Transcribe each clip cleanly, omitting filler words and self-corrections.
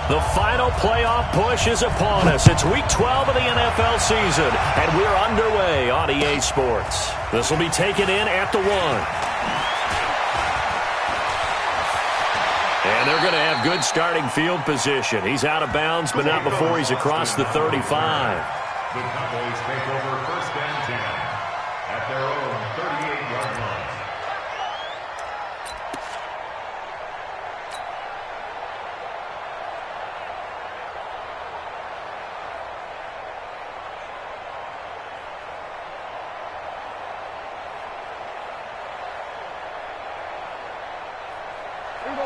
The final playoff push is upon us. It's Week 12 of the NFL season, and we're underway on EA Sports. This will be taken in at the 1. And they're going to have good starting field position. He's out of bounds, but not before he's across the 35. The Cowboys take over 1st and 10 at their own 38-yard line.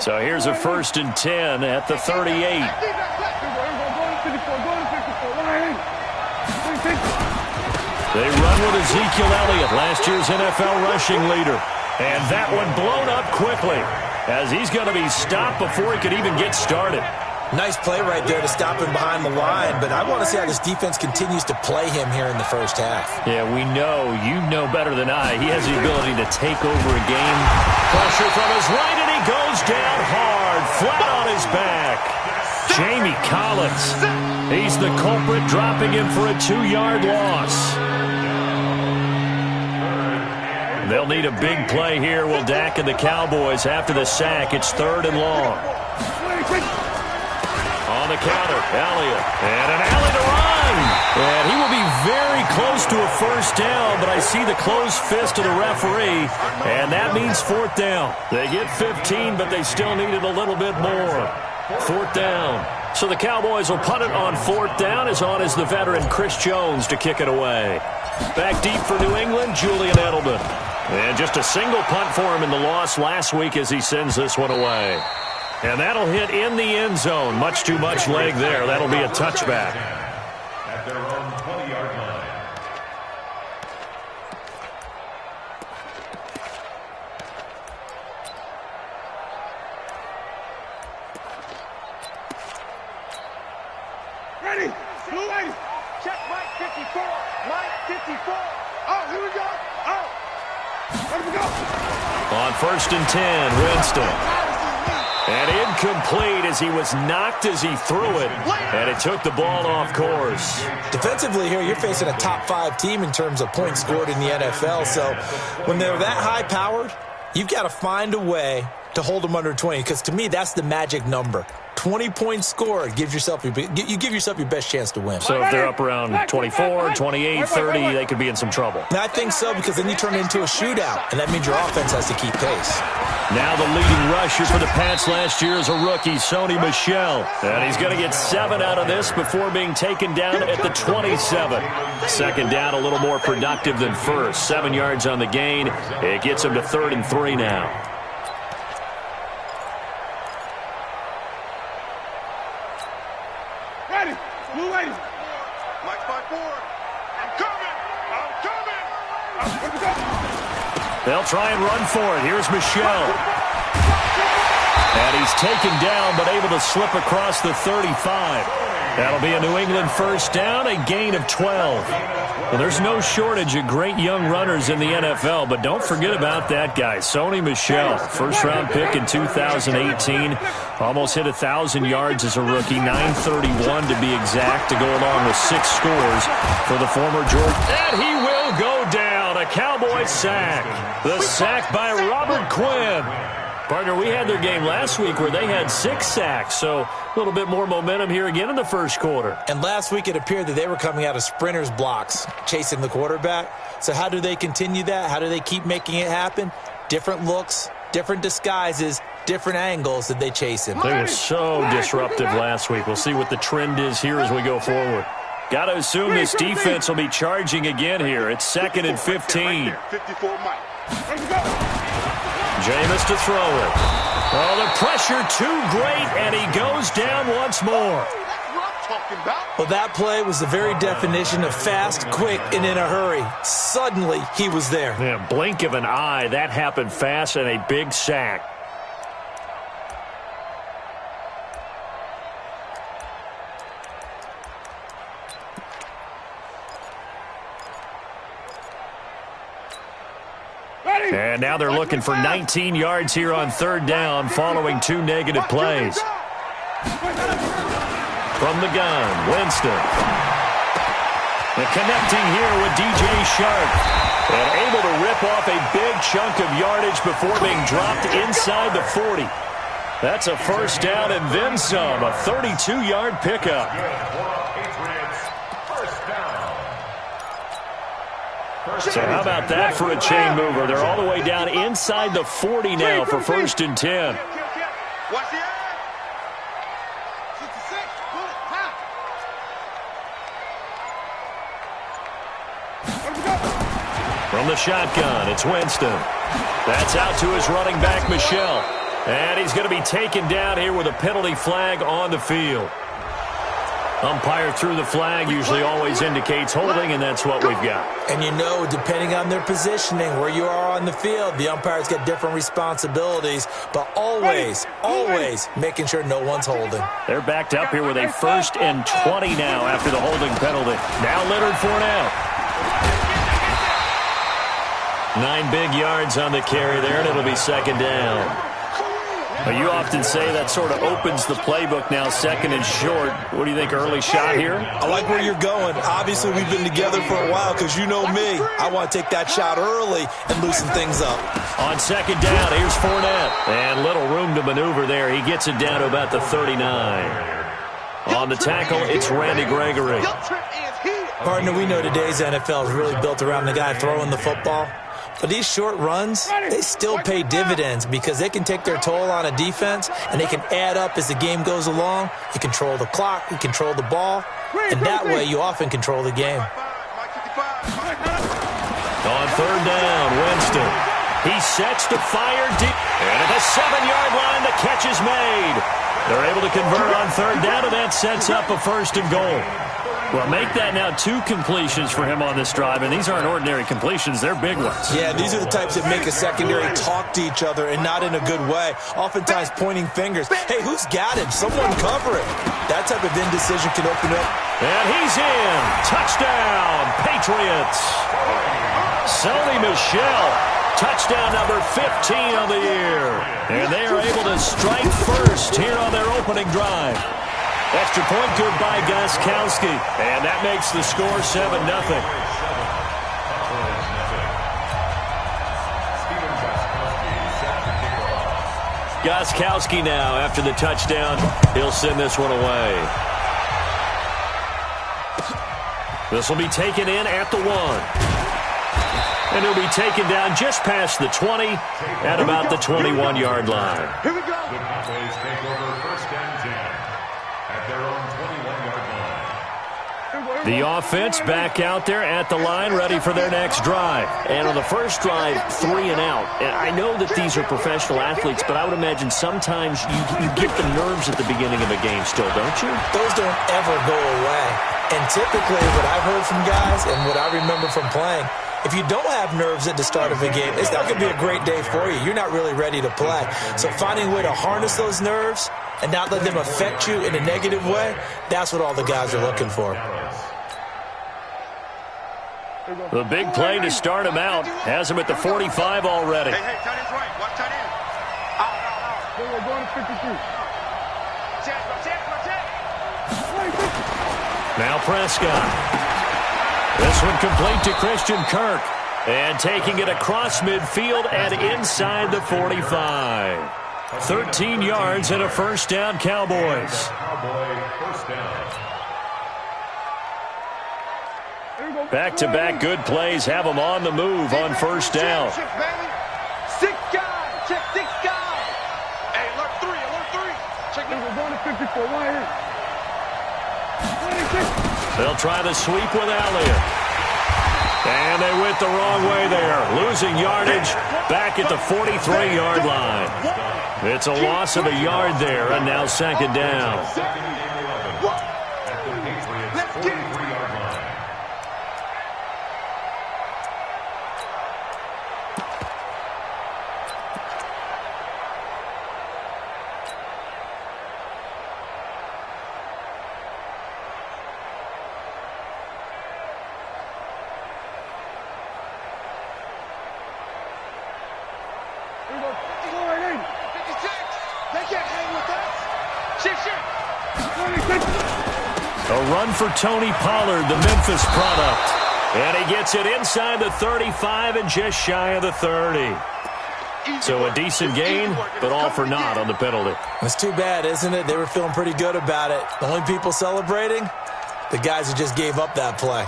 So here's a 1st and 10 at the 38. They run with Ezekiel Elliott, last year's NFL rushing leader. And that one blown up quickly as he's going to be stopped before he could even get started. Nice play right there to stop him behind the line, but I want to see how this defense continues to play him here in the first half. Yeah, we know. You know better than I. He has the ability to take over a game. Pressure from his right, and he goes down hard, flat on his back. Jamie Collins. He's the culprit, dropping him for a 2-yard loss. They'll need a big play here. Will Dak and the Cowboys after the sack. It's 3rd and long. On the counter, Elliott. And an alley to run. And he will be very close to a 1st down, but I see the closed fist of the referee, and that means 4th down. They get 15, but they still needed a little bit more. 4th down. So the Cowboys will punt it on 4th down, as on is the veteran Chris Jones to kick it away. Back deep for New England, Julian Edelman. And just a single punt for him in the loss last week as he sends this one away. And that'll hit in the end zone. Much too much leg there. That'll be a touchback. At their own 20-yard line. Ready? Blue lady. Check Mike 54. Mike 54. Oh, here we go. Oh. Where do we go? On 1st and 10, Winston. And incomplete as he was knocked as he threw it. And it took the ball off course. Defensively here, you're facing a top 5 team in terms of points scored in the NFL. So when they're that high-powered, you've got to find a way to hold them under 20. Because to me, that's the magic number. 20 points scored gives yourself you give yourself your best chance to win. So if they're up around 24, 28, 30, they could be in some trouble. And I think so, because then you turn it into a shootout, and that means your offense has to keep pace. Now the leading rusher for the Pats last year is a rookie, Sony Michel. And he's going to get 7 out of this before being taken down at the 27. 2nd down, a little more productive than 1st. 7 yards on the gain. It gets him to 3rd and 3 now. Ready? Blue lady. Mike 54. I'm coming. Where do we go? They'll try and run for it. Here's Michel. And he's taken down, but able to slip across the 35. That'll be a New England 1st down, a gain of 12. Well, there's no shortage of great young runners in the NFL, but don't forget about that guy, Sony Michel. 1st-round pick in 2018. Almost hit 1,000 yards as a rookie, 931 to be exact, to go along with 6 scores for the former Georgia. And he will go down. A Cowboy sack. The sack by Robert Quinn. Partner, we had their game last week where they had 6 sacks, so a little bit more momentum here again in the 1st quarter. And last week it appeared that they were coming out of sprinters blocks, chasing the quarterback. So how do they continue that? How do they keep making it happen? Different looks, different disguises, different angles that they chase him. They were so disruptive last week. We'll see what the trend is here as we go forward. Got to assume this defense will be charging again here. It's 2nd and 15. 54 Mike. Jameis to throw it. Oh, the pressure too great, and he goes down once more. Well, that play was the very definition of fast, quick, and in a hurry. Suddenly, he was there. Yeah, blink of an eye. That happened fast, and a big sack. And now they're looking for 19 yards here on 3rd down following 2 negative plays. From the gun, Winston. And connecting here with DJ Shark. And able to rip off a big chunk of yardage before being dropped inside the 40. That's a first down and then some. A 32-yard pickup. So how about that for a chain mover? They're all the way down inside the 40 now for first and 10. Watch the eye. 66. Bullet. Time. From the shotgun, it's Winston. That's out to his running back, Michel. And he's going to be taken down here with a penalty flag on the field. Umpire threw the flag, usually always indicates holding, and that's what we've got. And you know, depending on their positioning, where you are on the field, the umpires get different responsibilities, but always making sure no one's holding. They're backed up here with a first and 20 now after the holding penalty. Now Leonard for an out. 9 big yards on the carry there, and it'll be second down. You often say that sort of opens the playbook now, second and short. What do you think, early shot here? I like where you're going. Obviously, we've been together for a while because you know me. I want to take that shot early and loosen things up. On second down, here's Fournette. And little room to maneuver there. He gets it down to about the 39. On the tackle, it's Randy Gregory. Partner, we know today's NFL is really built around the guy throwing the football. But these short runs, they still pay dividends because they can take their toll on a defense, and they can add up as the game goes along. You control the clock, you control the ball, and that way you often control the game. On third down, Winston. He sets to fire deep. And at the 7-yard line, the catch is made. They're able to convert on third down, and that sets up a first and goal. Well, make that now 2 completions for him on this drive, and these aren't ordinary completions. They're big ones. Yeah, these are the types that make a secondary talk to each other and not in a good way. Oftentimes pointing fingers. Hey, who's got him? Someone cover it. That type of indecision can open up. And he's in. Touchdown, Patriots. Sony Michel. Touchdown number 15 of the year. And they are able to strike first here on their opening drive. Extra point good by Gostkowski. And that makes the score 7-0. Gostkowski now, after the touchdown, he'll send this one away. This will be taken in at the 1. And he'll be taken down just past the 20 at about the 21-yard line. Here we go. The Cowboys take over first and 10 at their own 21-yard line. The offense back out there at the line, ready for their next drive. And on the first drive, 3 and out. And I know that these are professional athletes, but I would imagine sometimes you get the nerves at the beginning of a game still, don't you? Those don't ever go away. And typically what I've heard from guys and what I remember from playing, if you don't have nerves at the start of a game, it's not going to be a great day for you. You're not really ready to play. So finding a way to harness those nerves and not let them affect you in a negative way, that's what all the guys are looking for. The big play to start him out has him at the 45 already. Hey, tight end's right. Watch tight end. Out. We're going to 53. Now Prescott. This one complete to Christian Kirk. And taking it across midfield and inside the 45. 13 yards and a first down, Cowboys. Back-to-back good plays have them on the move on first down. 6 guys. Check 6 guys. Hey, alert 3. Check it. We're going to 54. Right here. They'll try the sweep with Elliott. And they went the wrong way there. Losing yardage back at the 43-yard line. It's a loss of a yard there, and now second down. They can't hang with us. Shift. A run for Tony Pollard, the Memphis product. And he gets it inside the 35 and just shy of the 30. So a decent gain, but all for naught on the penalty. It's too bad, isn't it? They were feeling pretty good about it. The only people celebrating, the guys who just gave up that play.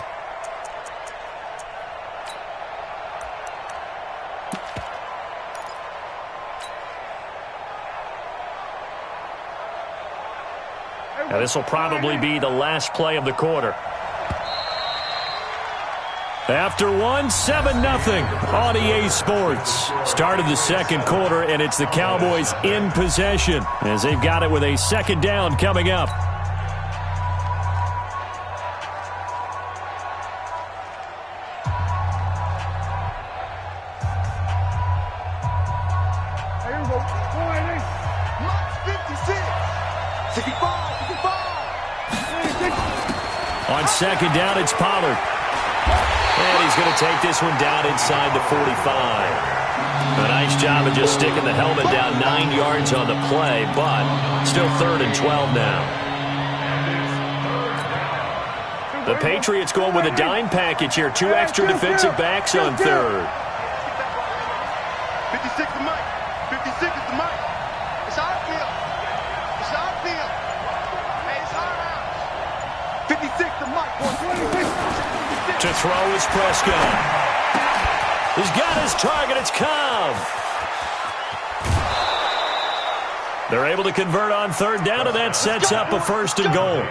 Now this will probably be the last play of the quarter. After one, 7-0 on EA Sports. Started the second quarter, and it's the Cowboys in possession as they've got it with a second down coming up. Here we go. 55, 55. On second down, it's Pollard. And he's going to take this one down inside the 45. A nice job of just sticking the helmet down 9 yards on the play, but still 3rd and 12 now. The Patriots going with a dime package here. 2 extra defensive backs on 3rd. 56 to Mike. 56 is the Mike. It's our field. It's our field. Hey, it's our house. 56 to Mike. 26. To throw is Prescott. He's got his target. It's Cobb. They're able to convert on 3rd down, and that sets up a 1st and goal.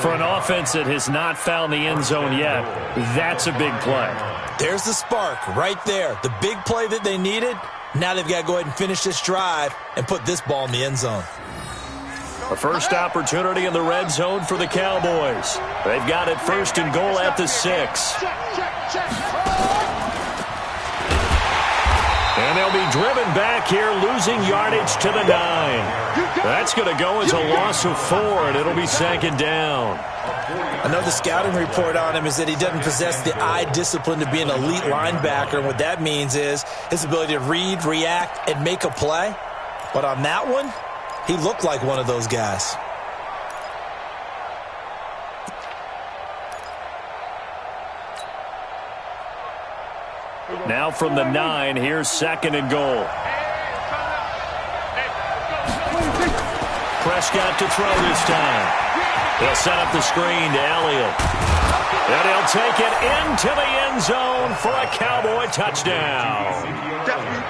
For an offense that has not found the end zone yet, that's a big play. There's the spark right there. The big play that they needed. Now they've got to go ahead and finish this drive and put this ball in the end zone. A first opportunity in the red zone for the Cowboys. They've got it 1st and goal at the 6. And they'll be driven back here, losing yardage to the 9. That's going to go as a loss of 4, and it'll be 2nd down. Another scouting report on him is that he doesn't possess the eye discipline to be an elite linebacker. And what that means is his ability to read, react, and make a play. But on that one, he looked like one of those guys. Now from the 9, here's 2nd and goal. Prescott to throw this time. They'll set up the screen to Elliott. And he'll take it into the end zone for a Cowboy touchdown.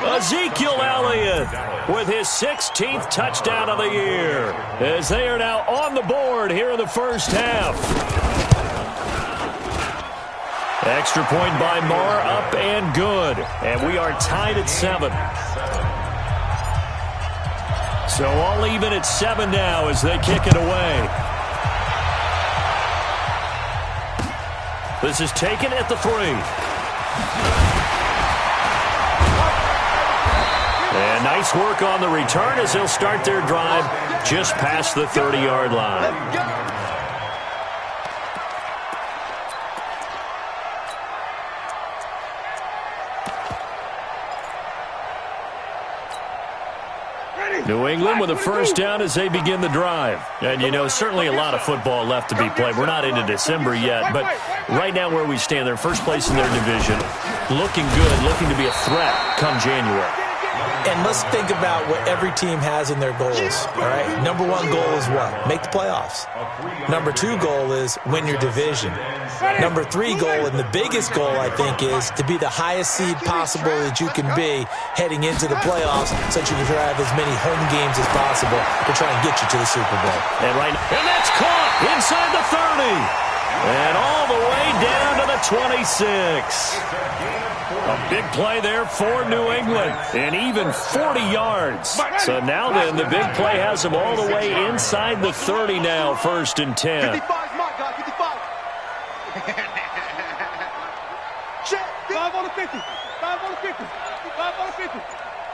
Ezekiel Elliott with his 16th touchdown of the year as they are now on the board here in the first half. Extra point by Marr, up and good. And we are tied at 7. So all even at 7 now as they kick it away. This is taken at the 3. And nice work on the return as they'll start their drive just past the 30-yard line. New England with a first down as they begin the drive. And, you know, certainly a lot of football left to be played. We're not into December yet, but right now where we stand, they're first place in their division. Looking good, looking to be a threat come January. And let's think about what every team has in their goals, all right? Number 1 goal is what? Make the playoffs. Number 2 goal is win your division. Number 3 goal, and the biggest goal, I think, is to be the highest seed possible that you can be heading into the playoffs so that you can have as many home games as possible to try and get you to the Super Bowl. And that's caught inside the 30. And all the way down to the 26. A big play there for New England, and even 40 yards. So now then, the big play has them all the way inside the 30 now, 1st and 10. 55 is my guy, 55. Check. 5 on the 50. 5 on the 50. 5 on the 50.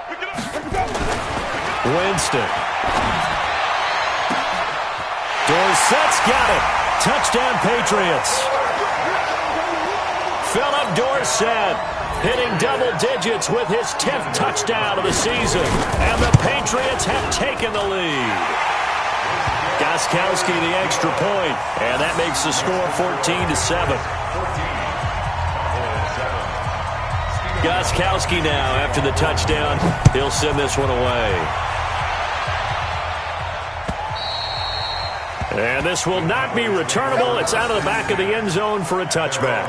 Pick it up. Let's go. Winston. Dorsett's got it. Touchdown, Patriots. Philip Dorsett hitting double digits with his 10th touchdown of the season. And the Patriots have taken the lead. Got Gostkowski the extra point, and that makes the score 14-7. Gostkowski now after the touchdown. He'll send this one away. And this will not be returnable. It's out of the back of the end zone for a touchback.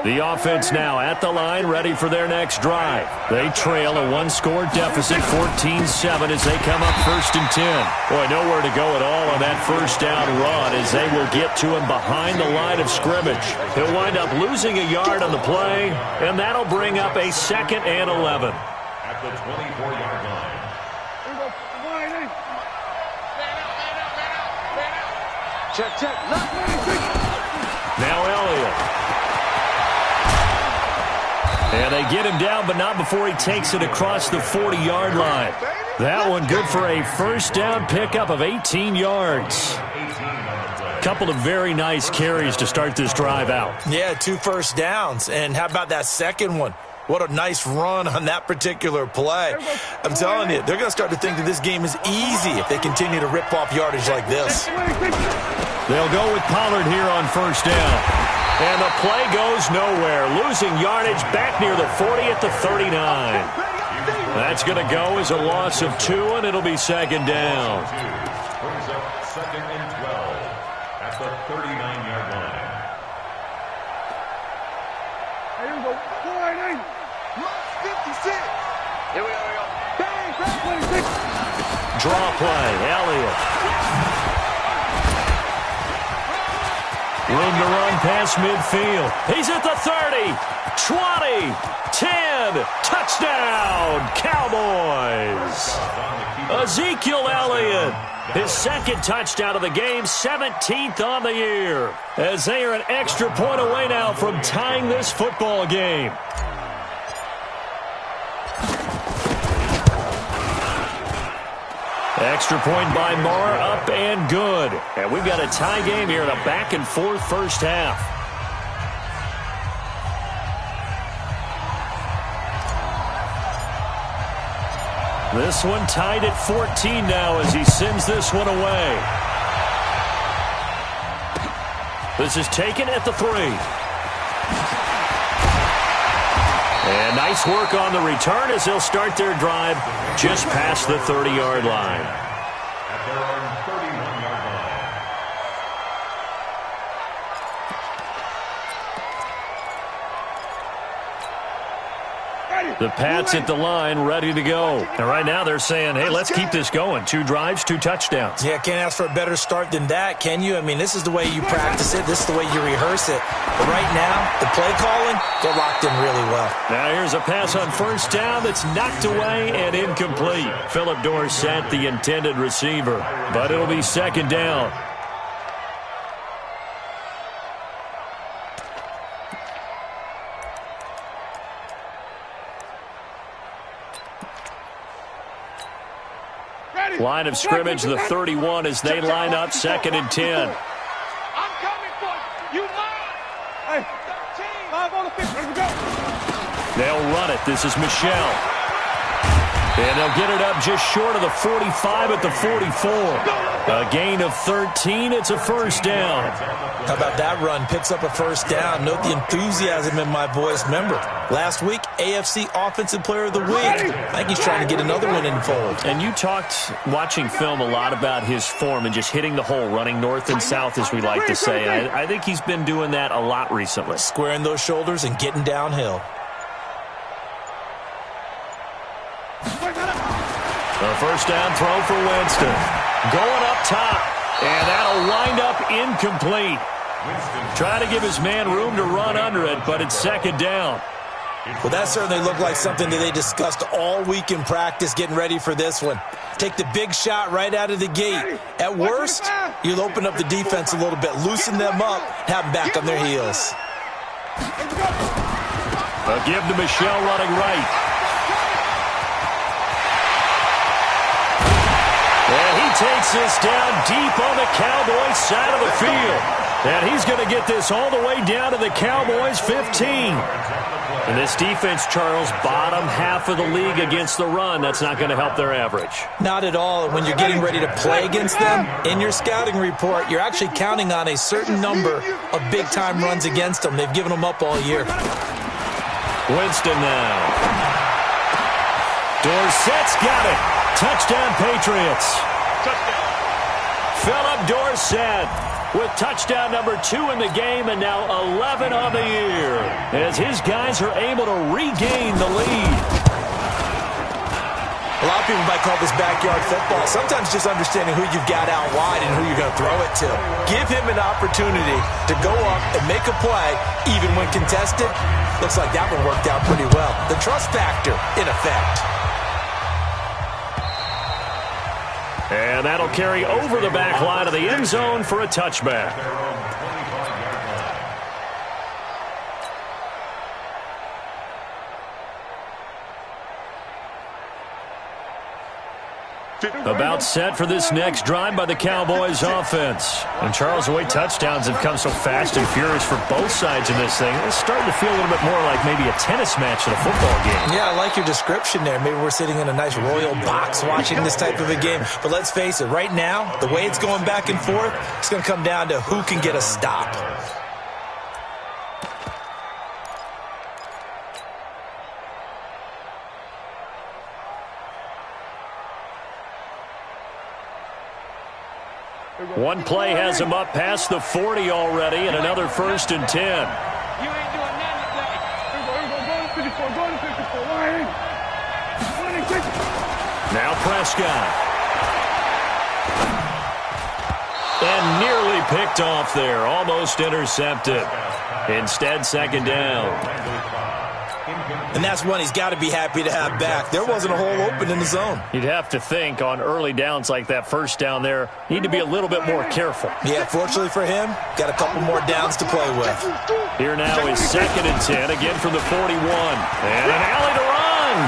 The offense now at the line, ready for their next drive. They trail a one-score deficit, 14-7, as they come up 1st and 10. Boy, nowhere to go at all on that first down run as they will get to him behind the line of scrimmage. He'll wind up losing a yard on the play, and that'll bring up a 2nd and 11. At the 24-yard line. Check. Now Elliott. And they get him down, but not before he takes it across the 40-yard line. That one good for a first down pickup of 18 yards. Couple of very nice carries to start this drive out. Yeah, 2 first downs. And how about that second one? What a nice run on that particular play. I'm telling you, they're going to start to think that this game is easy if they continue to rip off yardage like this. They'll go with Pollard here on first down. And the play goes nowhere. Losing yardage back near the 40 at the 39. That's going to go as a loss of 2, and it'll be 2nd down. Brings up 2nd and 12 at the 39-yard line. Here we go. 56. Here we go. Bang. Draw play. Elliott. Room to run past midfield. He's at the 30, 20, 10. Touchdown, Cowboys. Ezekiel Elliott, his 2nd touchdown of the game, 17th on the year. As they are an extra point away now from tying this football game. Extra point by Marr, up and good. And we've got a tie game here in a back-and-forth first half. This one tied at 14 now as he sends this one away. This is taken at the 3. And nice work on the return as they'll start their drive just past the 30-yard line. At their own 31-yard line. The Pats at the line, ready to go. And right now they're saying, hey, let's keep this going. 2 drives, 2 touchdowns. Yeah, can't ask for a better start than that, can you? I mean, this is the way you practice it. This is the way you rehearse it. But right now, the play calling, they're locked in really well. Now here's a pass on first down that's knocked away and incomplete. Philip Dorsett, the intended receiver. But it'll be 2nd down. Line of scrimmage, the 31 as they line up 2nd and 10. I'm coming for you. You mine. Hey, 13. 5 on the 5th. Let's go. They'll run it. This is Michelle. And they'll get it up just short of the 45 at the 44. A gain of 13. It's a first down. How about that run? Picks up a first down. Note the enthusiasm in my voice. Remember, last week, AFC Offensive Player of the Week. I think he's trying to get another one in the fold. And you talked, watching film, a lot about his form and just hitting the hole, running north and south, as we like to say. I think he's been doing that a lot recently. Squaring those shoulders and getting downhill. The first down throw for Winston. Going up top, and that'll wind up incomplete. Trying to give his man room to run under it, but it's 2nd down. Well, that certainly looked like something that they discussed all week in practice getting ready for this one. Take the big shot right out of the gate. At worst, you'll open up the defense a little bit, loosen them up, have them back on their heels. A give to Michelle running right. And he takes this down deep on the Cowboys side of the field. And he's going to get this all the way down to the Cowboys' 15. And this defense, Charles, bottom half of the league against the run. That's not going to help their average. Not at all. When you're getting ready to play against them, in your scouting report, you're actually counting on a certain number of big-time runs against them. They've given them up all year. Winston now. Dorsett's got it. Touchdown, Patriots. Philip Dorsett with touchdown number 2 in the game and now 11 on the year as his guys are able to regain the lead. A lot of people might call this backyard football. Sometimes just understanding who you've got out wide and who you're going to throw it to. Give him an opportunity to go up and make a play, even when contested. Looks like that one worked out pretty well. The trust factor, in effect. And that'll carry over the back line of the end zone for a touchback. About set for this next drive by the Cowboys offense. And Charles, the way touchdowns have come so fast and furious for both sides in this thing, it's starting to feel a little bit more like maybe a tennis match at a football game. Yeah, I like your description there. Maybe we're sitting in a nice royal box watching this type of a game. But let's face it, right now, the way it's going back and forth, it's going to come down to who can get a stop. One play has him up past the 40 already, and another 1st and 10. You ain't doing nothing today. Go to 54. Go to 54. Now Prescott. And nearly picked off there. Almost intercepted. Instead, 2nd down. And that's one he's got to be happy to have back. There wasn't a hole open in the zone. You'd have to think on early downs like that, 1st down there, need to be a little bit more careful. Yeah, fortunately for him, got a couple more downs to play with. Here now is 2nd and 10, again from the 41. And an alley to run.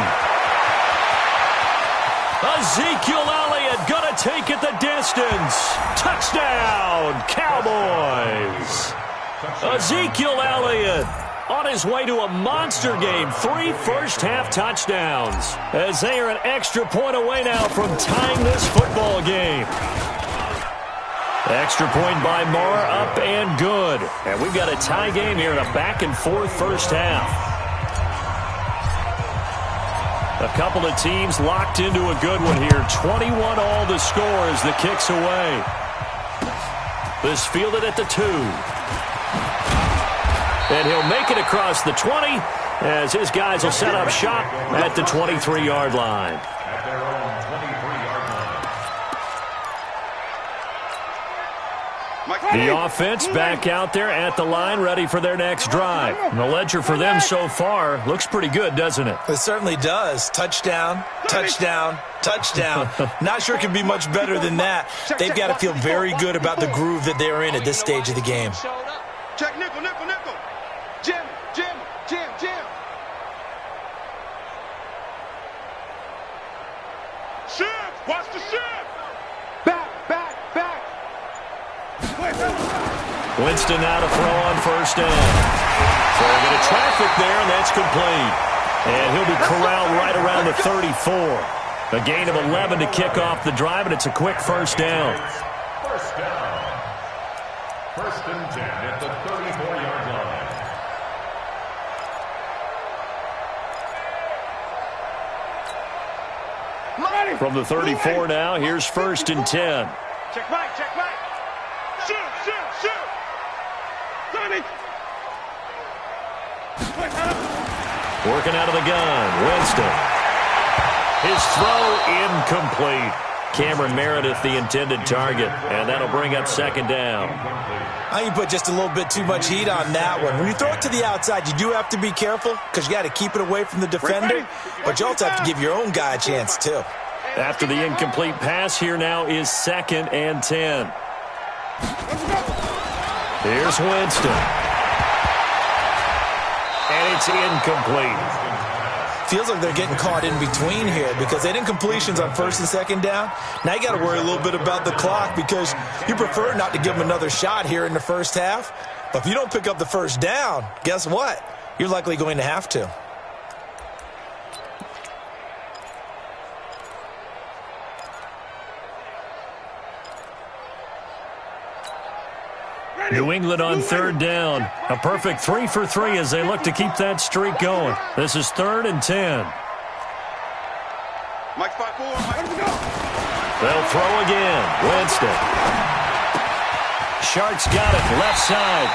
Ezekiel Elliott going to take it the distance. Touchdown, Cowboys. Ezekiel Elliott on his way to a monster game. 3 first-half touchdowns as they are an extra point away now from tying this football game. Extra point by Marr, up and good. And we've got a tie game here in a back-and-forth first half. A couple of teams locked into a good one here. 21 all the score as the kick's away. This fielded at the 2. And he'll make it across the 20 as his guys will set up shop at the 23-yard line. At their own 23-yard line. The offense back out there at the line, ready for their next drive. And the ledger for them so far looks pretty good, doesn't it? It certainly does. Touchdown, touchdown, touchdown. Not sure it can be much better than that. They've got to feel very good about the groove that they're in at this stage of the game. Check nickel, nickel, nickel. Jim, Jim, Jim, Jim. Shift, watch the shift. Back, back, back. Winston now to throw on 1st down. So a bit of traffic there, and that's complete. And he'll be corralled right around the 34. A gain of 11 to kick off the drive, and it's a quick 1st down. 1st down. 1st and 10 at the 34-yard line. From the 34 now, here's 1st and 10. Check right, check right. Shoot, shoot, shoot. Sonny. Working out of the gun, Winston. His throw incomplete. Cameron Meredith, the intended target, and that'll bring up 2nd down. I think you put just a little bit too much heat on that one. When you throw it to the outside, you do have to be careful because you got to keep it away from the defender, but you also have to give your own guy a chance too. After the incomplete pass, here now is 2nd and 10. Here's Winston. And it's incomplete. feels like they're getting caught in between here because they didn't completions on first and second down. Now you got to worry a little bit about the clock because you prefer not to give them another shot here in the first half. But if you don't pick up the first down, guess what? You're likely going to have to. New England on third down. A perfect 3 for 3 as they look to keep that streak going. This is 3rd and 10. Mike 5-4. They'll throw again. Winston. Sharks got it left side.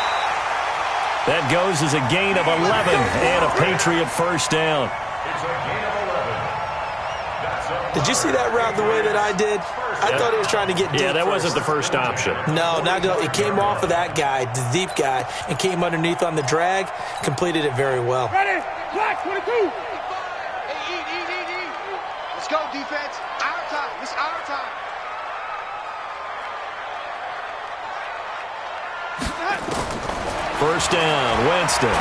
That goes as a gain of 11 and a Patriot first down. It's a gain of 11. Did you see that route the way that I did? I thought he was trying to get deep. Yeah, that wasn't first. the first option. No, it came off of that guy, the deep guy, and came underneath on the drag, completed it very well. Ready? Black 22. Hey, eat. Let's go, defense. Our time. It's our time. First down, Winston.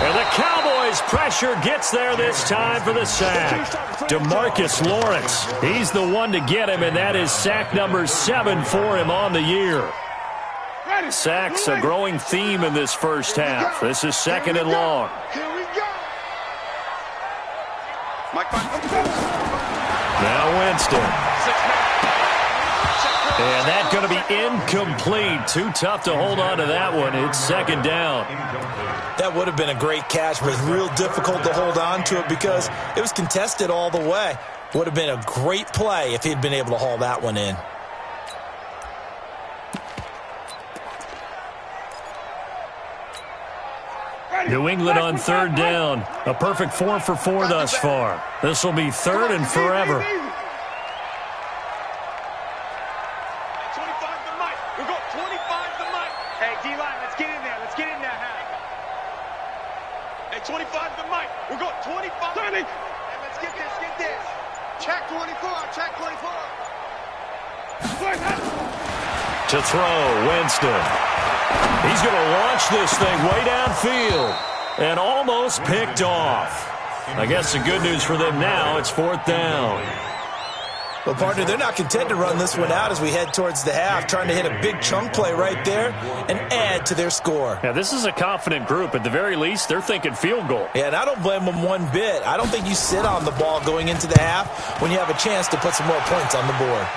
And the Cowboys' pressure gets there this time for the sack. DeMarcus Lawrence, he's the one to get him, and that is sack number 7 for him on the year. Sacks a growing theme in this first half. This is 2nd and long. Here we go. Now Winston. And that's going to be incomplete. Too tough to hold on to that one. It's 2nd down. That would have been a great catch, but it's real difficult to hold on to it because it was contested all the way. Would have been a great play if he'd been able to haul that one in. New England on third down. A perfect 4 for 4 thus far. This will be 3rd and forever. Hey, D-line, let's get in there. Let's get in there, Harry. Hey, 25 to Mike. We're going 25. 30. Hey, let's get this. Check 24. Check 24. To throw, Winston. He's going to launch this thing way downfield and almost picked off. I guess the good news for them now, it's 4th down. Well, partner, they're not content to run this one out as we head towards the half, trying to hit a big chunk play right there and add to their score. Yeah, this is a confident group. At the very least, they're thinking field goal. Yeah, and I don't blame them one bit. I don't think you sit on the ball going into the half when you have a chance to put some more points on the board.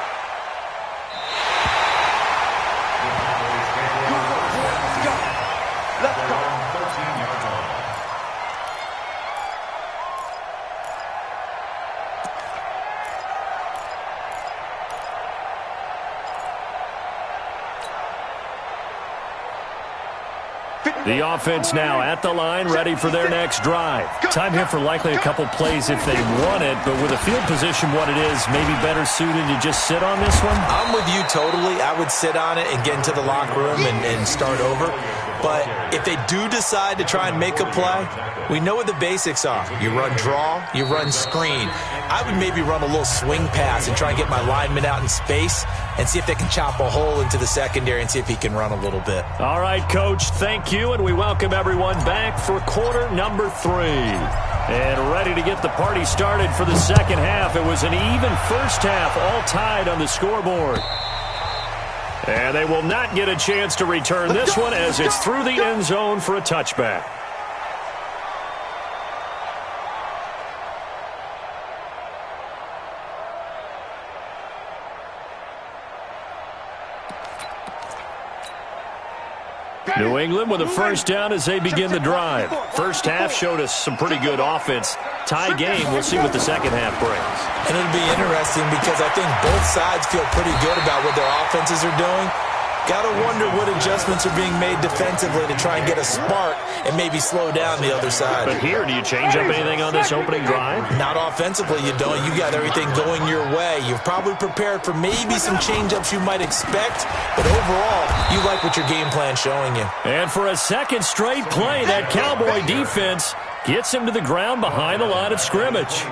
The offense now at the line, ready for their next drive. Time here for likely a couple plays if they want it, but with a field position what it is, maybe better suited to just sit on this one? I'm with you totally. I would sit on it and get into the locker room and start over. But if they do decide to try and make a play, we know what the basics are. You run draw, you run screen. I would maybe run a little swing pass and try and get my lineman out in space and see if they can chop a hole into the secondary and see if he can run a little bit. All right, Coach, thank you, and we welcome everyone back for quarter number 3. And ready to get the party started for the second half. It was an even first half, all tied on the scoreboard. And they will not get a chance to return this one as it's through the end zone for a touchback. New England with a first down as they begin the drive. First half showed us some pretty good offense. Tie game, we'll see what the second half brings. And it'll be interesting because I think both sides feel pretty good about what their offenses are doing. Got to wonder what adjustments are being made defensively to try and get a spark and maybe slow down the other side. But here, do you change up anything on this opening drive? Not offensively, you don't. You got everything going your way. You've probably prepared for maybe some change-ups you might expect, but overall, you like what your game plan's showing you. And for a second straight play, that Cowboy defense gets him to the ground behind the line of scrimmage.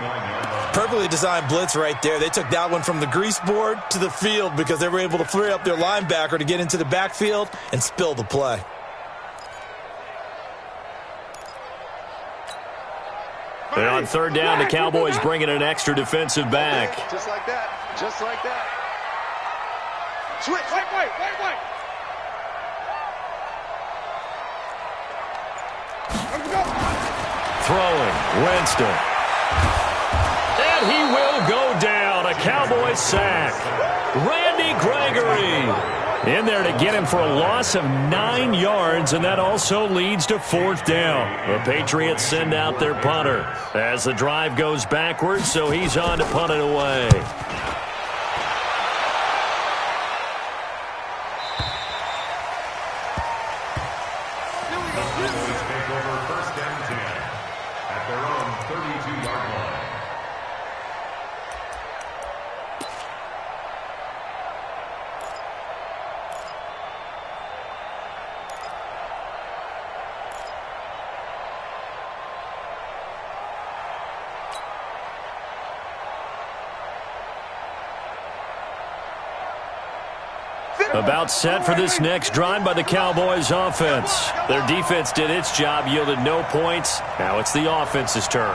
Perfectly designed blitz right there. They took that one from the grease board to the field because they were able to free up their linebacker to get into the backfield and spill the play. And on third down, the Cowboys bring in an extra defensive back. Just like that. Just like that. Switch. Wait. Throwing, Winston. And he will go down. A Cowboy sack. Randy Gregory in there to get him for a loss of 9 yards, and that also leads to fourth down. The Patriots send out their punter as the drive goes backwards, so he's on to punt it away. About set for this next drive by the Cowboys offense. Their defense did its job, yielded no points. Now it's the offense's turn.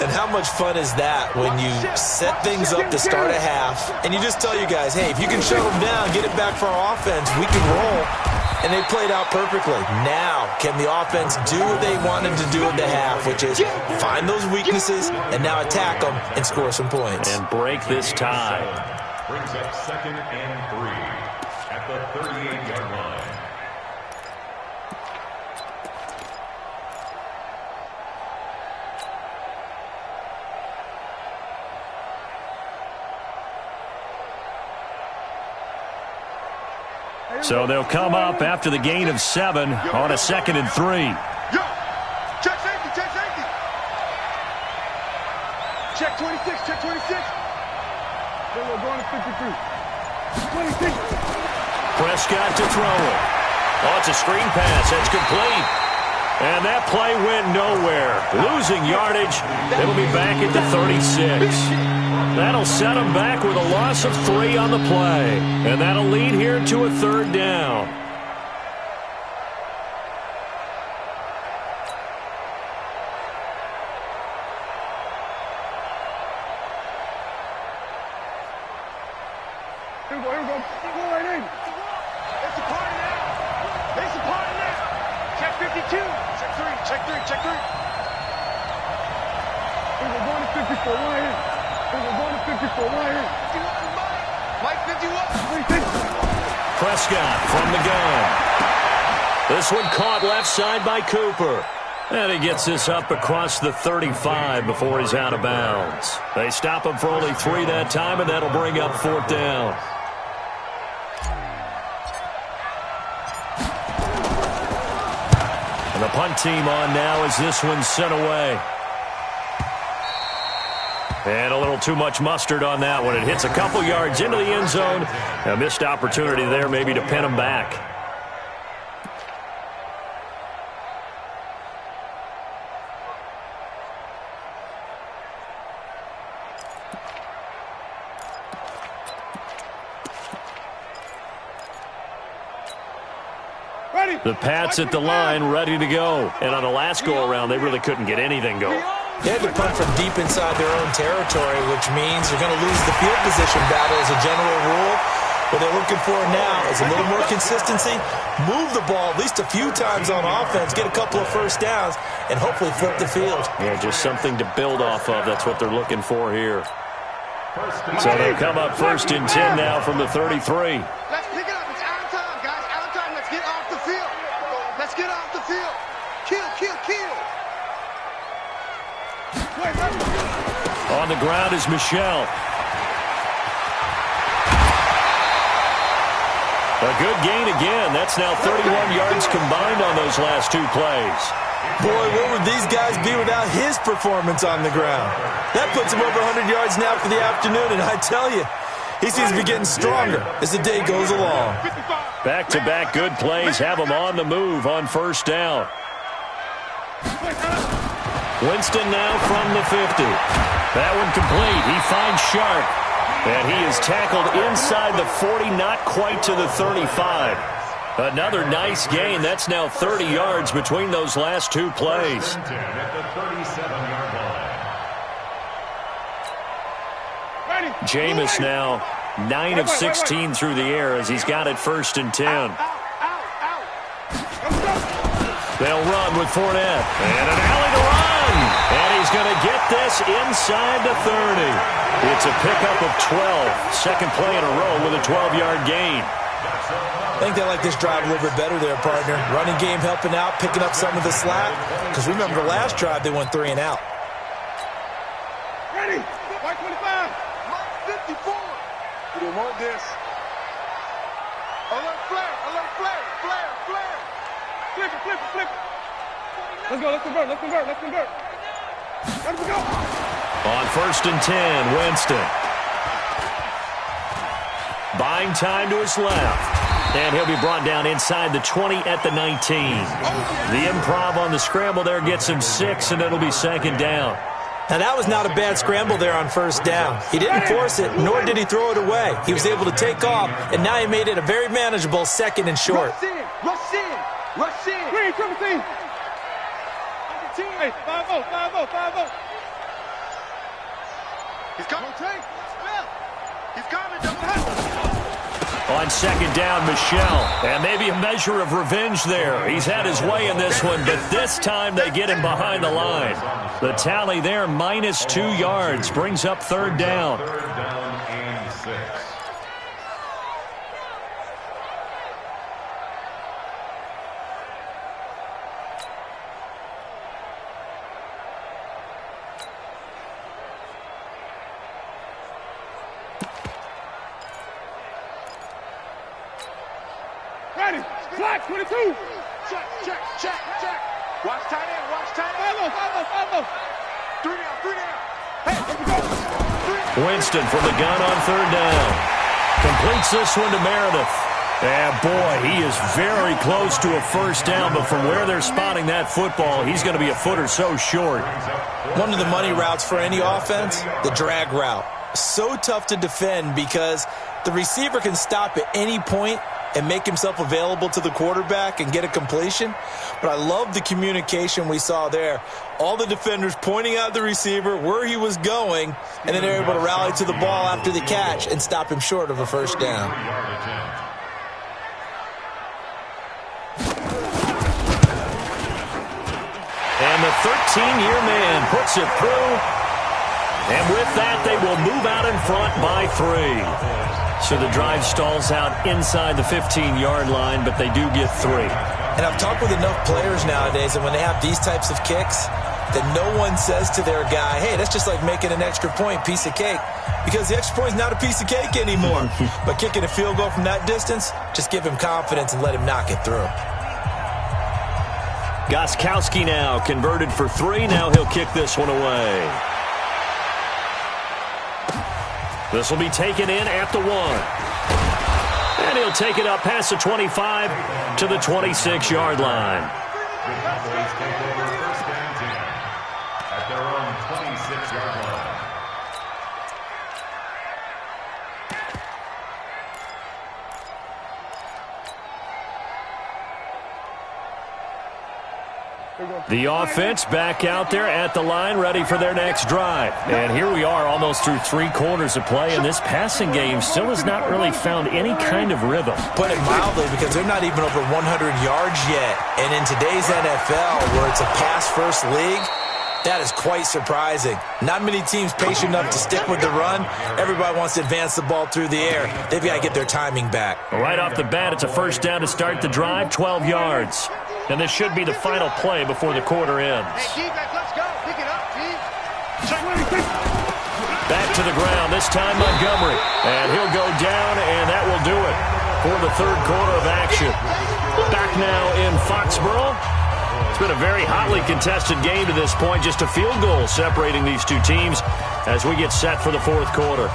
And how much fun is that when you set things up to start a half and you just tell your guys, hey, if you can shut them down, get it back for our offense, we can roll. And they played out perfectly. Now, can the offense do what they wanted to do at the half, which is find those weaknesses and now attack them and score some points. And break this tie. Brings up 2nd and 3 at the 38-yard line. So they'll come up after the gain of 7 on a 2nd and 3. Check safety. Check 26. Check 26. Then we're going to 53. 26. Prescott to throw it. Oh, it's a screen pass. That's complete. And that play went nowhere. Losing yardage. It'll be back at the 36. That'll set them back with a loss of 3 on the play. And that'll lead here to a third down. Here we go. Go right in. It's a party now. Check 52. Check 3. We're going to 54 right in. Mike 51. Prescott from the gun. This one caught left side by Cooper. And he gets this up across the 35 before he's out of bounds. They stop him for only 3 that time, and that'll bring up fourth down. And the punt team on now as this one's sent away. And a little too much mustard on that one. It hits a couple yards into the end zone. A missed opportunity there maybe to pin him back. Ready. The Pats at the line ready to go. And on the last go-around, they really couldn't get anything going. They had to punt from deep inside their own territory, which means you're going to lose the field position battle as a general rule. What they're looking for now is a little more consistency, move the ball at least a few times on offense, get a couple of first downs, and hopefully flip the field. Yeah, just something to build off of. That's what they're looking for here. So they come up 1st and 10 now from the 33. Let's pick it up. It's out of time, guys. Out of time. Let's get off the field. Let's get off the field. Kill. On the ground is Michelle. A good gain again. That's now 31 yards combined on those last 2 plays. Boy, where would these guys be without his performance on the ground? That puts him over 100 yards now for the afternoon, and I tell you, he seems to be getting stronger as the day goes along. Back-to-back good plays have him on the move on first down. Winston now from the 50. That one complete. He finds Sharp. And he is tackled inside the 40, not quite to the 35. Another nice gain. That's now 30 yards between those last two plays. At the 37-yard line. Jameis now 9 of 16 through the air as he's got it 1st and 10. They'll run with Fournette. And an alley to run. And he's going to get this inside the 30. It's a pickup of 12. Second play in a row with a 12-yard gain. I think they like this drive a little bit better there, partner. Running game helping out, picking up some of the slack. Because remember the last drive, they went 3 and out. Ready? White 25. 54. You don't want this. Alert flare. Alert flare. Flare. Flare. Flip it. Flip it. Flip it. Let's go. Let's convert. Let's convert. Let's convert. Let us go. On 1st and 10, Winston. Buying time to his left. And he'll be brought down inside the 20 at the 19. The improv on the scramble there gets him 6, and it'll be 2nd down. Now, that was not a bad scramble there on 1st down. He didn't force it, nor did he throw it away. He was able to take off, and now he made it a very manageable 2nd and short. Rush in. Rush in. Rush in. Green, triple team. Hey, 5-0. 5-0. 5-0. He's coming. He's coming. On 2nd down, Michelle. And maybe a measure of revenge there. He's had his way in this one, but this time they get him behind the line. The tally there, minus 2 yards, brings up 3rd down. 3rd down and 6. Ready. Flat 22. Check. Watch tight end. Watch tight end. 5-0. 3 down. 3 down. Hey, here we go. 3 down. Winston from the gun on 3rd down. Completes this one to Meredith. And boy, he is very close to a 1st down, but from where they're spotting that football, he's going to be a foot or so short. One of the money routes for any offense, the drag route. So tough to defend because the receiver can stop at any point and make himself available to the quarterback and get a completion. But I love the communication we saw there. All the defenders pointing out the receiver, where he was going, and then they're able to rally to the ball after the catch and stop him short of a 1st down. And the 13-year man puts it through. And with that, they will move out in front by 3. So the drive stalls out inside the 15-yard line, but they do get 3. And I've talked with enough players nowadays, and when they have these types of kicks, that no one says to their guy, hey, that's just like making an extra point, piece of cake. Because the extra point is not a piece of cake anymore. But kicking a field goal from that distance, just give him confidence and let him knock it through. Gostkowski now converted for 3. Now he'll kick this one away. This will be taken in at the 1. And he'll take it up past the 25 to the 26-yard line. The Cowboys take over 1st and 10 at their own 26-yard line. The offense back out there at the line, ready for their next drive. And here we are almost through 3 quarters of play, and this passing game still has not really found any kind of rhythm. Put it mildly, because they're not even over 100 yards yet. And in today's NFL, where it's a pass-first league, that is quite surprising. Not many teams patient enough to stick with the run. Everybody wants to advance the ball through the air. They've got to get their timing back. Right off the bat, it's a 1st down to start the drive, 12 yards. And this should be the final play before the quarter ends. Hey, defense, let's go. Pick it up, team. Back to the ground, this time Montgomery. And he'll go down, and that will do it for the 3rd quarter of action. Back now in Foxborough. It's been a very hotly contested game to this point. Just a field goal separating these two teams as we get set for the 4th quarter.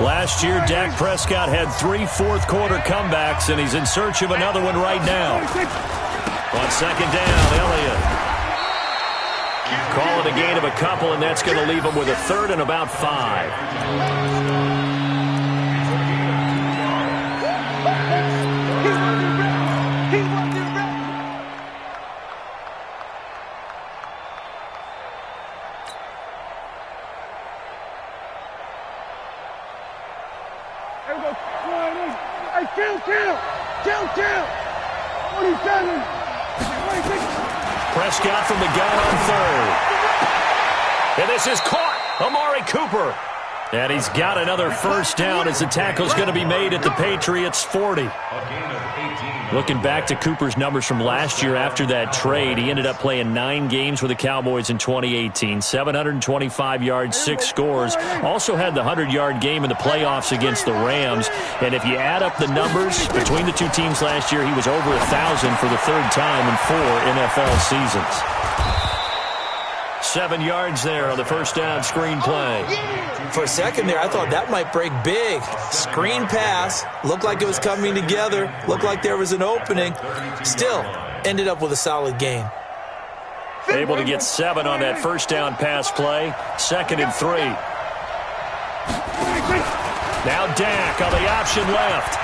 Last year, Dak Prescott had 3 fourth-quarter comebacks, and he's in search of another one right now. On 2nd down, Elliott. Call it a gain of a couple, and that's going to leave them with a third and about 5. Kill! 27! Prescott from the gun on third. And this is caught. Amari Cooper. And he's got another first down as the tackle's going to be made at the Patriots' 40. Looking back to Cooper's numbers from last year after that trade, he ended up playing 9 games with the Cowboys in 2018. 725 yards, 6 scores. Also had the 100-yard game in the playoffs against the Rams. And if you add up the numbers between the two teams last year, he was over 1,000 for the third time in 4 NFL seasons. 7 yards there on the first down screen play. For a second there, I thought that might break big. Screen pass. Looked like it was coming together. Looked like there was an opening. Still, ended up with a solid gain. Able to get 7 on that first down pass play. 2nd and 3. Now Dak on the option left.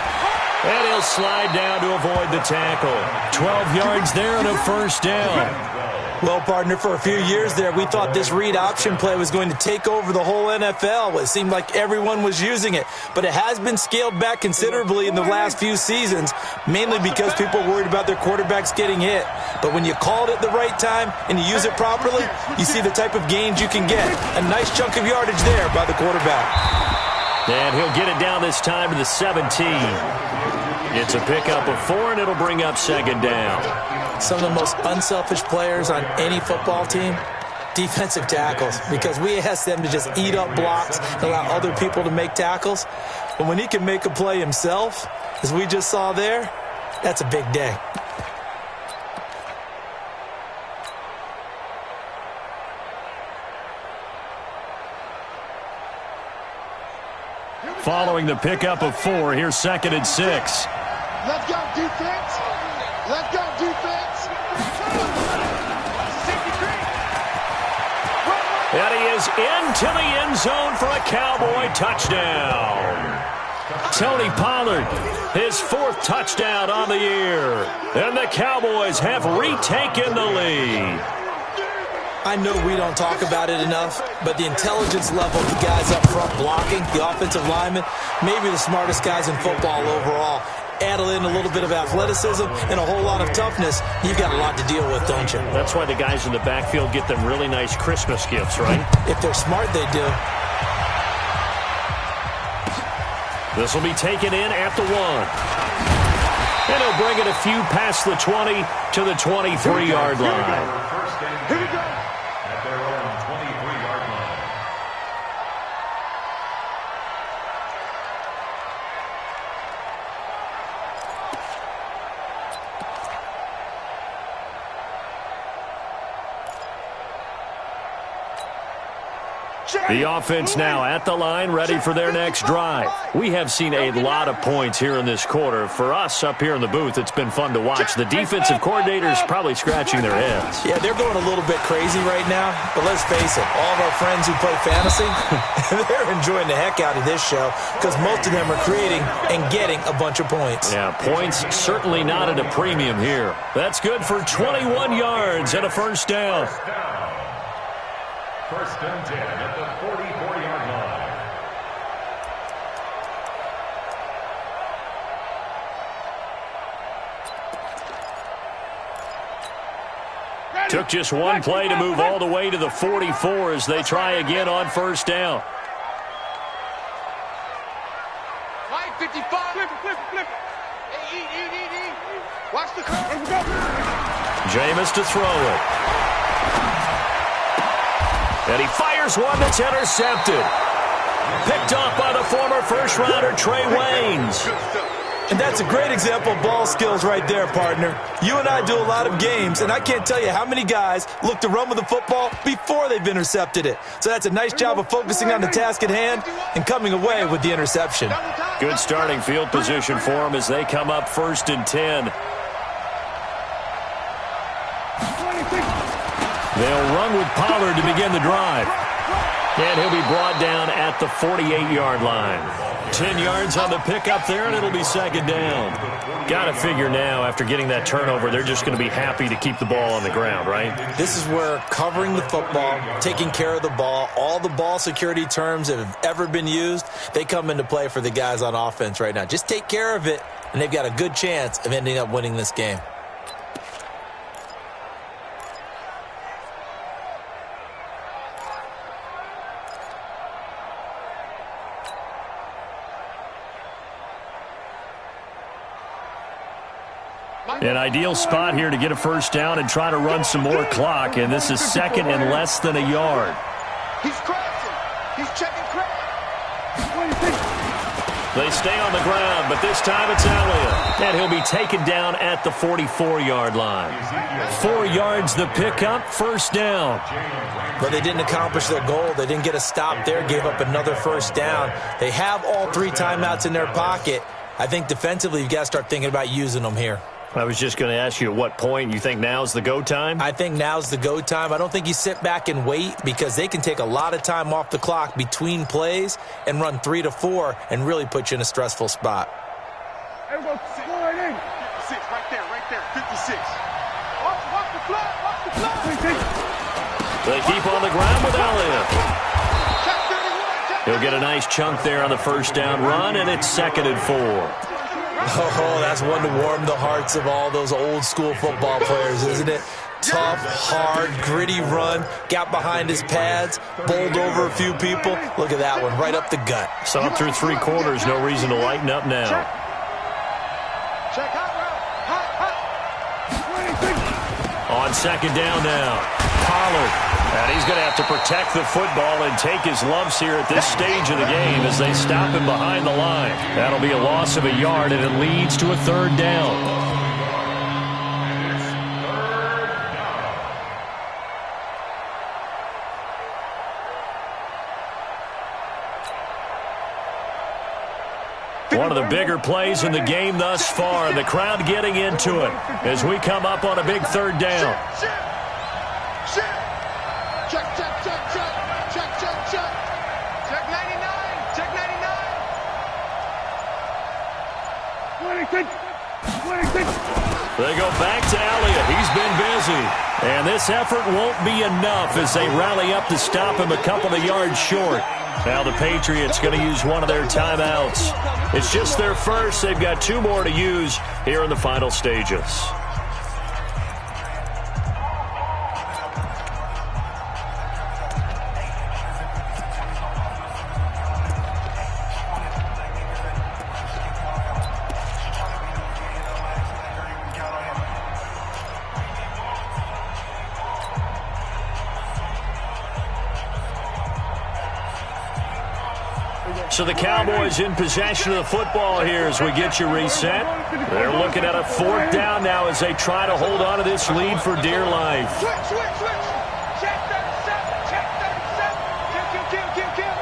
And he'll slide down to avoid the tackle. 12 yards there and a first down. Well, partner, for a few years there, we thought this read option play was going to take over the whole NFL. It seemed like everyone was using it. But it has been scaled back considerably in the last few seasons, mainly because people are worried about their quarterbacks getting hit. But when you call it at the right time and you use it properly, you see the type of gains you can get. A nice chunk of yardage there by the quarterback. And he'll get it down this time to the 17. It's a pickup of 4, and it'll bring up 2nd down. Some of the most unselfish players on any football team, defensive tackles, because we ask them to just eat up blocks and allow other people to make tackles. But when he can make a play himself, as we just saw there, that's a big day. Following the pickup of 4, here's 2nd and 6. Let's go, defense! Let's go, defense! And he is into the end zone for a Cowboy touchdown. Tony Pollard, his 4th touchdown on the year. And the Cowboys have retaken the lead. I know we don't talk about it enough, but the intelligence level of the guys up front blocking, the offensive linemen, maybe the smartest guys in football overall. Add in a little bit of athleticism and a whole lot of toughness, you've got a lot to deal with, don't you? That's why the guys in the backfield get them really nice Christmas gifts, right? If they're smart, they do. This will be taken in at the 1. And he'll bring it a few past the 20 to the 23-yard line. Here we go. At their own 23-yard line. The offense now at the line, ready for their next drive. We have seen a lot of points here in this quarter. For us up here in the booth, it's been fun to watch. The defensive coordinators probably scratching their heads. Yeah, they're going a little bit crazy right now, but let's face it, all of our friends who play fantasy, they're enjoying the heck out of this show because most of them are creating and getting a bunch of points. Yeah, points certainly not at a premium here. That's good for 21 yards and a first down. First and 10 at the 44-yard line. Took just one play to move all the way to the 44 as they try again on first down. Mike, 55. Flip. Hey, eat. Watch the curve. Jameis to throw it. And he fires one that's intercepted. Picked off by the former first-rounder Trey Waynes. And that's a great example of ball skills right there, partner. You and I do a lot of games, and I can't tell you how many guys look to run with the football before they've intercepted it. So that's a nice job of focusing on the task at hand and coming away with the interception. Good starting field position for them as they come up 1st and 10. They'll run with Pollard to begin the drive. And he'll be brought down at the 48-yard line. 10 yards on the pickup there, and it'll be second down. Got to figure now, after getting that turnover, they're just going to be happy to keep the ball on the ground, right? This is where covering the football, taking care of the ball, all the ball security terms that have ever been used, they come into play for the guys on offense right now. Just take care of it, and they've got a good chance of ending up winning this game. An ideal spot here to get a first down and try to run some more clock, and this is second and less than a yard. He's crossing. He's checking crack. They stay on the ground, but this time it's Elliott. And he'll be taken down at the 44-yard line. 4 yards the pickup, first down. But they didn't accomplish their goal. They didn't get a stop there, gave up another first down. They have all 3 timeouts in their pocket. I think defensively you've got to start thinking about using them here. I was just going to ask you at what point you think now's the go time? I think now's the go time. I don't think you sit back and wait because they can take a lot of time off the clock between plays and run 3 to 4 and really put you in a stressful spot. Everybody, go right in. 56, right there, 56. Watch the flag. They keep on the ground with Elliott. He'll get a nice chunk there on the first down run, and it's second and 4. Oh, that's one to warm the hearts of all those old school football players, isn't it? Tough, hard, gritty run, got behind his pads, bowled over a few people. Look at that one, right up the gut. So up through 3 quarters, no reason to lighten up now. Check hot route. On second down now, Pollard. And he's going to have to protect the football and take his lumps here at this stage of the game as they stop him behind the line. That'll be a loss of a yard, and it leads to a third down. One of the bigger plays in the game thus far, and the crowd getting into it as we come up on a big third down. Check. Check 99. Check 99. They go back to Elliott. He's been busy. And this effort won't be enough as they rally up to stop him a couple of yards short. Now the Patriots going to use one of their timeouts. It's just their first. They've got 2 more to use here in the final stages. So the Cowboys in possession of the football here as we get you reset. They're looking at a 4th down now as they try to hold on to this lead for dear life. Switch. Check 37. Check 37. Kill.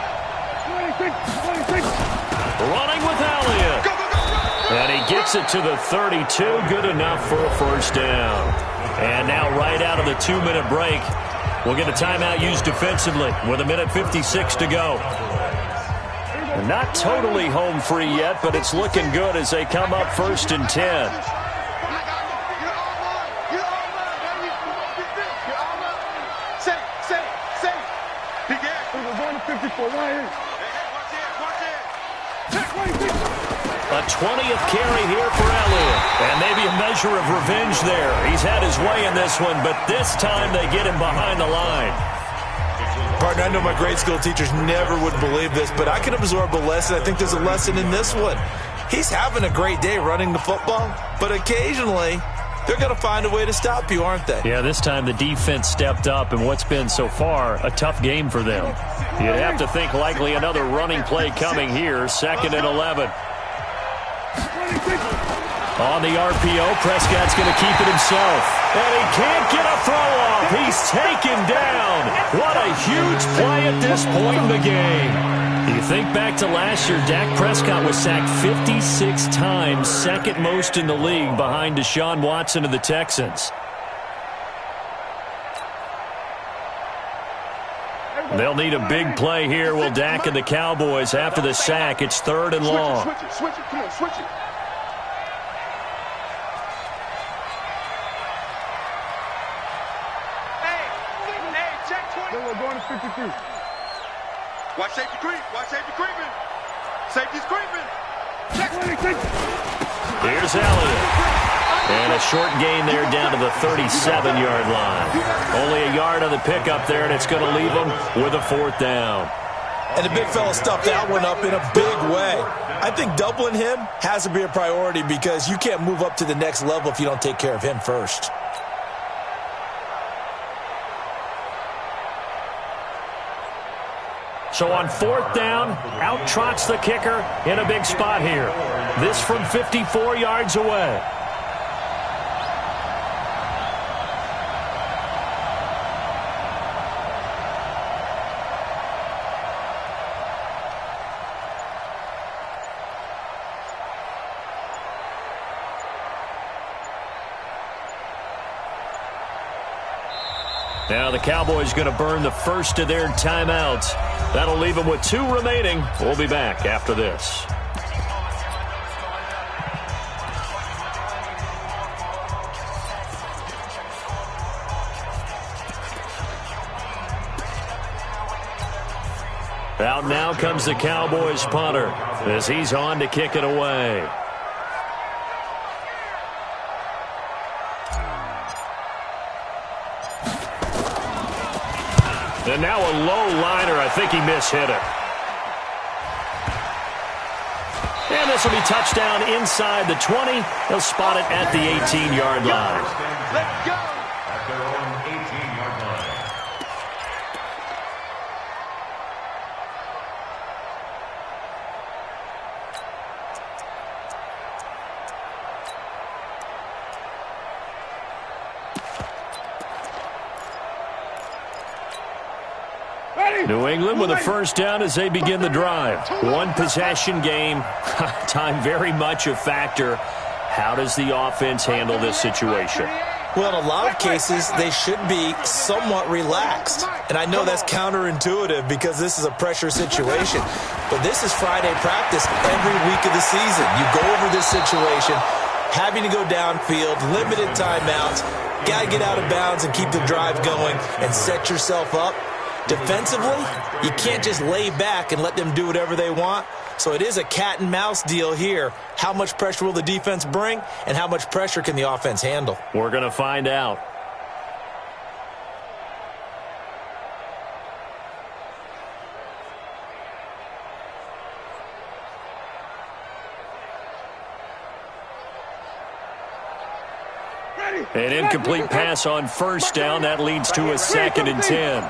Running with Elliott. Go. And he gets it to the 32. Good enough for a first down. And now right out of the 2-minute break, we'll get a timeout used defensively with 1:56 to go. Not totally home free yet, but it's looking good as they come up 1st and 10. A 20th carry here for Elliott. And maybe a measure of revenge there. He's had his way in this one, but this time they get him behind the line. Partner, I know my grade school teachers never would believe this, but I can absorb a lesson. I think there's a lesson in this one. He's having a great day running the football, but occasionally they're going to find a way to stop you, aren't they? Yeah, this time the defense stepped up in what's been so far a tough game for them. You'd have to think likely another running play coming here, 2nd and 11. On the RPO, Prescott's going to keep it himself. And he can't get a throw off. He's taken down. What a huge play at this point in the game. You think back to last year, Dak Prescott was sacked 56 times, 2nd most in the league behind Deshaun Watson of the Texans. They'll need a big play here. Will Dak and the Cowboys after the sack. It's 3rd and long. Switch it. Come on, switch it. Hey, check 20. We're going to 53. Watch safety creep. Watch safety creeping. Safety's creeping. Check 20. Here's Elliott. And a short gain there down to the 37-yard line. Only a yard on the pickup there, and it's going to leave them with a 4th down. And the big fella stuffed that one up in a big way. I think doubling him has to be a priority because you can't move up to the next level if you don't take care of him first. So on 4th down, out trots the kicker in a big spot here. This from 54 yards away. Now the Cowboys going to burn the first of their timeouts. That'll leave them with 2 remaining. We'll be back after this. Out now comes the Cowboys punter as he's on to kick it away. And now a low liner. I think he mishit it. And this will be touchdown inside the 20. They'll spot it at the 18-yard line. Let's go. At their own 18-yard line. New England with a first down as they begin the drive. 1 possession game. Time very much a factor. How does the offense handle this situation? Well, in a lot of cases, they should be somewhat relaxed. And I know that's counterintuitive because this is a pressure situation. But this is Friday practice every week of the season. You go over this situation, having to go downfield, limited timeouts, got to get out of bounds and keep the drive going and set yourself up. Defensively, you can't just lay back and let them do whatever they want. So it is a cat and mouse deal here. How much pressure will the defense bring, and how much pressure can the offense handle? We're going to find out. An incomplete pass on first down. That leads to a 2nd and 10.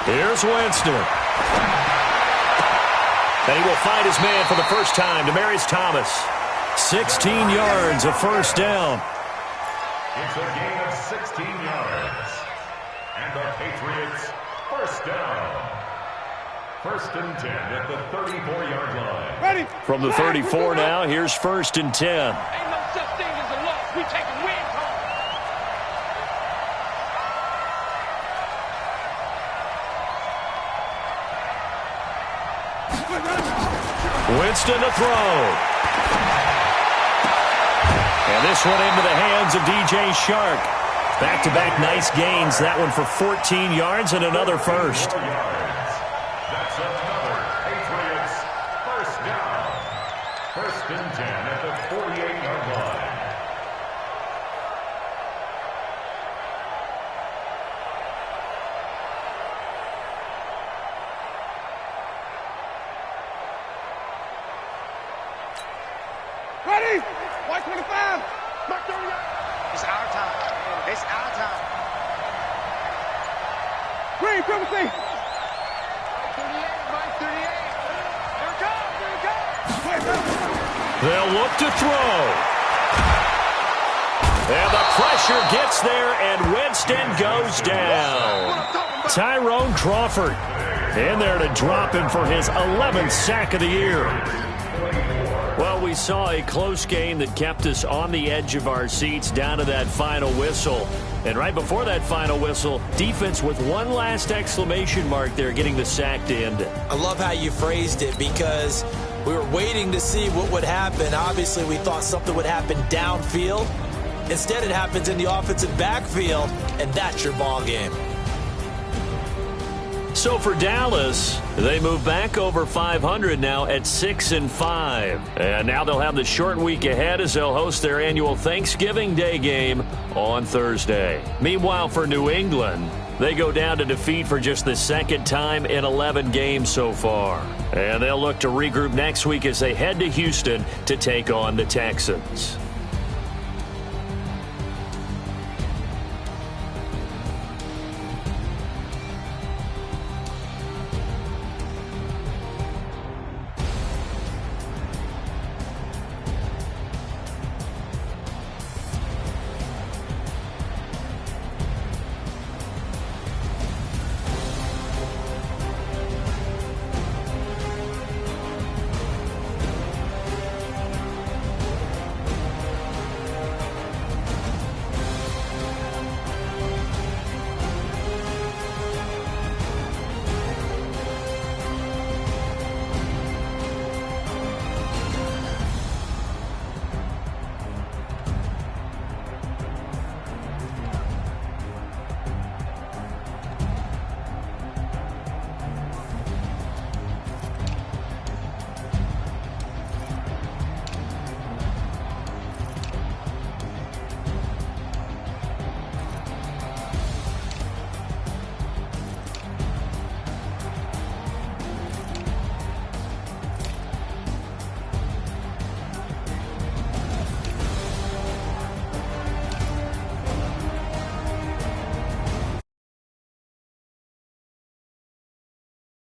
Here's Winston. And he will find his man for the first time. Demaryius Thomas. 16 yards, a first down. It's a gain of 16 yards. And the Patriots, first down. 1st and 10 at the 34-yard line. Ready? From the 34 now, here's 1st and 10. Ain't no such thing as a loss. We taking wins home. Winston to throw. And this one into the hands of DJ Shark. Back-to-back nice gains. That one for 14 yards and another first. That's another Patriots first down. 1st and 10 at the 48-yard line. Ready? White 25. Mark 38. It's our time. It's our time. Green, come and see. Mike 38. Mike 38. Here it comes. Here it comes. They'll look to throw. And the pressure gets there, and Winston goes down. Tyrone Crawford in there to drop him for his 11th sack of the year. Well, we we saw a close game that kept us on the edge of our seats down to that final whistle. And right before that final whistle, defense with one last exclamation mark there, getting the sack to end it. I love how you phrased it, because we were waiting to see what would happen. Obviously, we thought something would happen downfield. Instead, it happens in the offensive backfield, and that's your ball game. So for Dallas, they move back over 500 now at 6-5. And now they'll have the short week ahead as they'll host their annual Thanksgiving Day game on Thursday. Meanwhile, for New England, they go down to defeat for just the second time in 11 games so far. And they'll look to regroup next week as they head to Houston to take on the Texans.